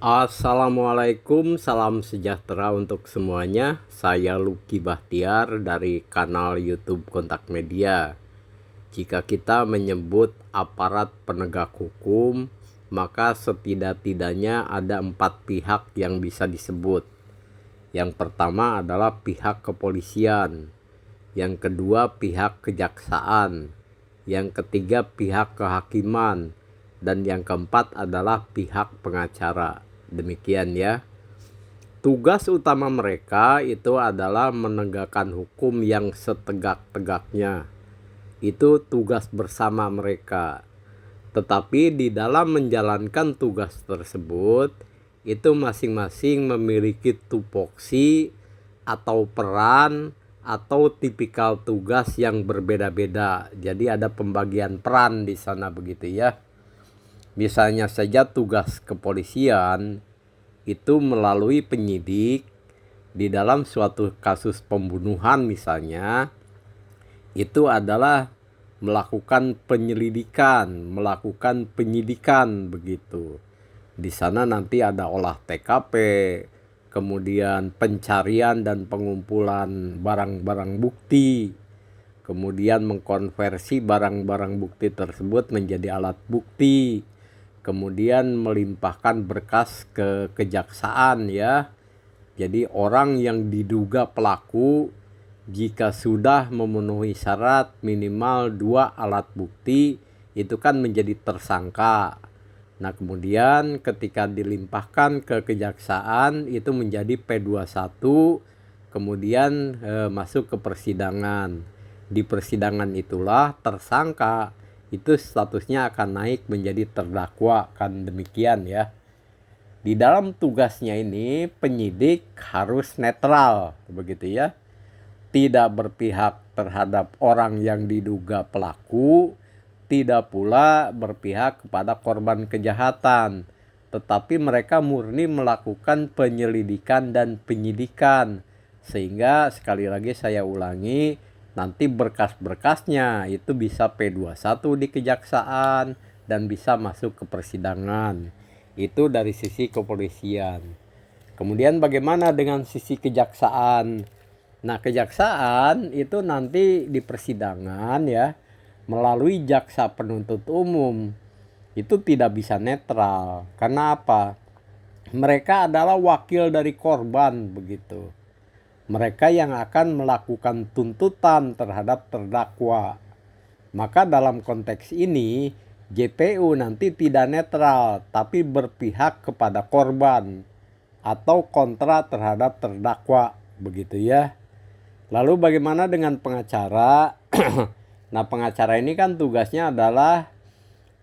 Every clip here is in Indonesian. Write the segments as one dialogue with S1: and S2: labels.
S1: Assalamualaikum, salam sejahtera untuk semuanya. Saya Lucky Bahtiar dari kanal YouTube Kontak Media. Jika kita menyebut aparat penegak hukum, maka setidak-tidaknya ada 4 pihak yang bisa disebut. Yang pertama adalah pihak kepolisian, yang kedua pihak kejaksaan, yang ketiga pihak kehakiman, dan yang keempat adalah pihak pengacara. Demikian ya. Tugas utama mereka itu adalah menegakkan hukum yang setegak-tegaknya. Itu tugas bersama mereka. Tetapi di dalam menjalankan tugas tersebut, itu masing-masing memiliki tupoksi atau peran atau tipikal tugas yang berbeda-beda. Jadi ada pembagian peran di sana begitu ya. Misalnya saja tugas kepolisian itu melalui penyidik di dalam suatu kasus pembunuhan misalnya, itu adalah melakukan penyelidikan, melakukan penyidikan begitu. Di sana nanti ada olah TKP, kemudian pencarian dan pengumpulan barang-barang bukti, kemudian mengkonversi barang-barang bukti tersebut menjadi alat bukti, kemudian melimpahkan berkas ke kejaksaan ya. Jadi orang yang diduga pelaku jika sudah memenuhi syarat minimal 2 alat bukti itu kan menjadi tersangka. Nah kemudian ketika dilimpahkan ke kejaksaan itu menjadi P21, kemudian masuk ke persidangan. Di persidangan itulah tersangka itu statusnya akan naik menjadi terdakwa, kan demikian ya. Di dalam tugasnya ini penyidik harus netral begitu ya. Tidak berpihak terhadap orang yang diduga pelaku, tidak pula berpihak kepada korban kejahatan, tetapi mereka murni melakukan penyelidikan dan penyidikan. Sehingga sekali lagi saya ulangi, nanti berkas-berkasnya itu bisa P21 di kejaksaan dan bisa masuk ke persidangan. Itu dari sisi kepolisian. Kemudian bagaimana dengan sisi kejaksaan? Nah kejaksaan itu nanti di persidangan ya, melalui jaksa penuntut umum itu tidak bisa netral. Karena apa? Mereka adalah wakil dari korban begitu. Mereka yang akan melakukan tuntutan terhadap terdakwa. Maka dalam konteks ini JPU nanti tidak netral tapi berpihak kepada korban atau kontra terhadap terdakwa begitu ya. Lalu bagaimana dengan pengacara? Nah pengacara ini kan tugasnya adalah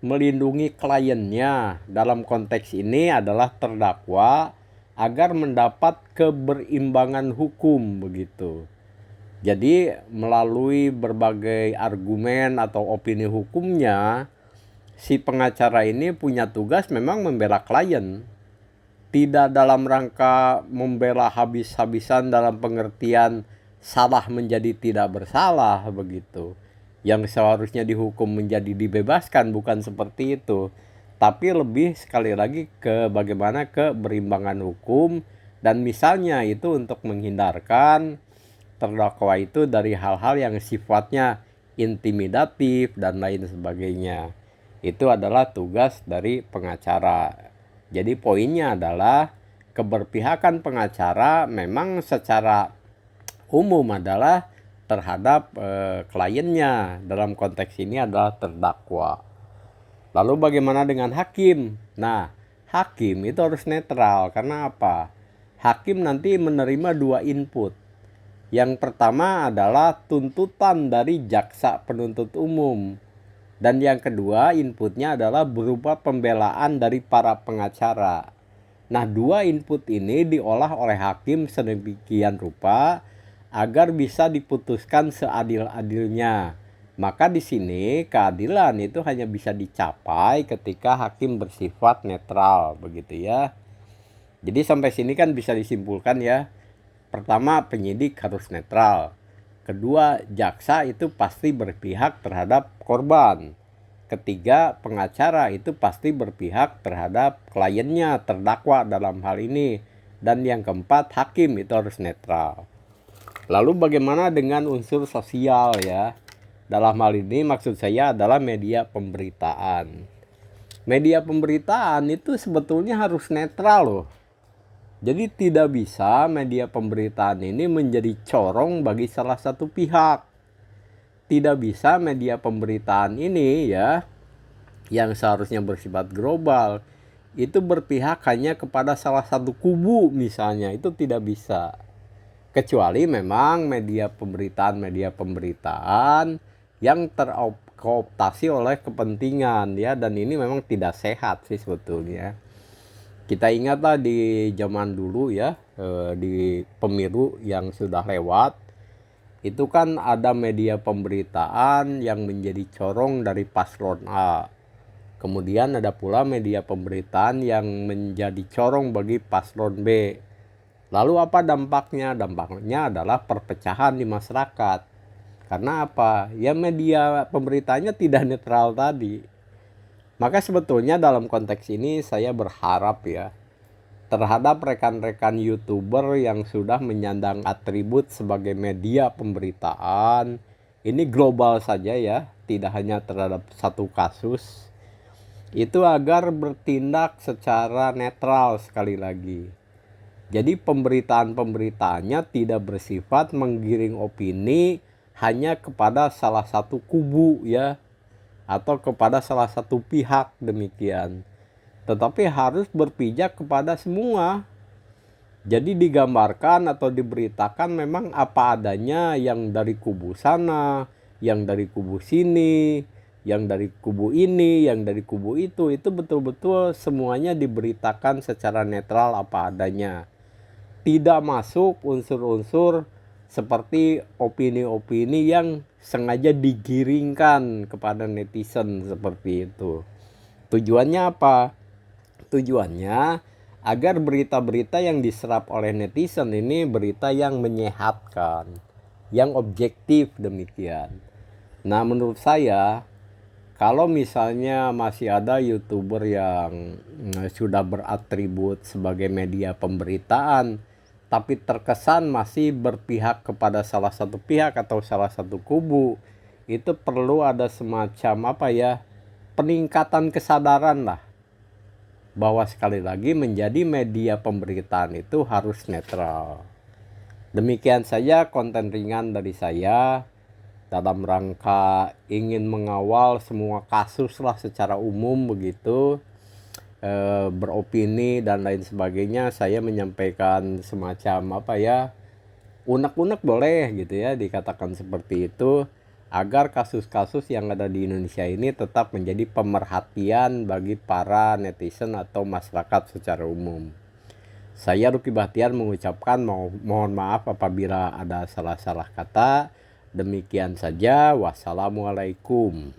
S1: melindungi kliennya. Dalam konteks ini adalah terdakwa agar mendapat keberimbangan hukum begitu. Jadi melalui berbagai argumen atau opini hukumnya, si pengacara ini punya tugas memang membela klien. Tidak dalam rangka membela habis-habisan dalam pengertian salah menjadi tidak bersalah begitu. Yang seharusnya dihukum menjadi dibebaskan, bukan seperti itu. Tapi lebih sekali lagi ke bagaimana keberimbangan hukum, dan misalnya itu untuk menghindarkan terdakwa itu dari hal-hal yang sifatnya intimidatif dan lain sebagainya. Itu adalah tugas dari pengacara. Jadi poinnya adalah keberpihakan pengacara memang secara umum adalah terhadap kliennya. Dalam konteks ini adalah terdakwa. Lalu bagaimana dengan hakim? Nah, hakim itu harus netral. Karena apa? Hakim nanti menerima 2 input. Yang pertama adalah tuntutan dari jaksa penuntut umum. Dan yang kedua inputnya adalah berupa pembelaan dari para pengacara. Nah 2 input ini diolah oleh hakim sedemikian rupa agar bisa diputuskan seadil-adilnya. Maka di sini keadilan itu hanya bisa dicapai ketika hakim bersifat netral begitu ya. Jadi sampai sini kan bisa disimpulkan ya. Pertama, penyidik harus netral. Kedua, jaksa itu pasti berpihak terhadap korban. ketiga, pengacara itu pasti berpihak terhadap kliennya, terdakwa dalam hal ini. Dan yang keempat, hakim itu harus netral. Lalu bagaimana dengan unsur sosial ya? Dalam hal ini maksud saya adalah media pemberitaan. Media pemberitaan itu sebetulnya harus netral loh. Jadi tidak bisa media pemberitaan ini menjadi corong bagi salah satu pihak. Tidak bisa media pemberitaan ini ya, yang seharusnya bersifat global, itu berpihak hanya kepada salah satu kubu misalnya. Itu tidak bisa. Kecuali memang media pemberitaan yang terkooptasi oleh kepentingan ya, dan ini memang tidak sehat sih sebetulnya. Kita ingatlah di zaman dulu ya, di pemilu yang sudah lewat, itu kan ada media pemberitaan yang menjadi corong dari paslon A. Kemudian ada pula media pemberitaan yang menjadi corong bagi paslon B. Lalu apa dampaknya? Dampaknya adalah perpecahan di masyarakat. Karena apa? Ya media pemberitaannya tidak netral tadi. Maka sebetulnya dalam konteks ini saya berharap ya terhadap rekan-rekan YouTuber yang sudah menyandang atribut sebagai media pemberitaan, ini global saja ya, tidak hanya terhadap satu kasus, itu agar bertindak secara netral sekali lagi. Jadi pemberitaan-pemberitaannya tidak bersifat menggiring opini hanya kepada salah satu kubu ya, atau kepada salah satu pihak demikian, tetapi harus berpijak kepada semua. Jadi digambarkan atau diberitakan memang apa adanya, yang dari kubu sana, yang dari kubu sini, yang dari kubu ini, yang dari kubu itu betul-betul semuanya diberitakan secara netral apa adanya. Tidak masuk unsur-unsur seperti opini-opini yang sengaja digiringkan kepada netizen seperti itu. Tujuannya apa? Tujuannya agar berita-berita yang diserap oleh netizen ini berita yang menyehatkan, yang objektif demikian. Nah, menurut saya kalau misalnya masih ada YouTuber yang sudah beratribut sebagai media pemberitaan tapi terkesan masih berpihak kepada salah satu pihak atau salah satu kubu, itu perlu ada semacam peningkatan kesadaran lah, bahwa sekali lagi menjadi media pemberitaan itu harus netral. Demikian saja konten ringan dari saya dalam rangka ingin mengawal semua kasus lah secara umum begitu, beropini dan lain sebagainya. Saya menyampaikan semacam unek-unek boleh gitu ya dikatakan seperti itu, agar kasus-kasus yang ada di Indonesia ini tetap menjadi pemerhatian bagi para netizen atau masyarakat secara umum. Saya Ruki Bahtiar mengucapkan mohon maaf apabila ada salah-salah kata. Demikian saja, wassalamualaikum.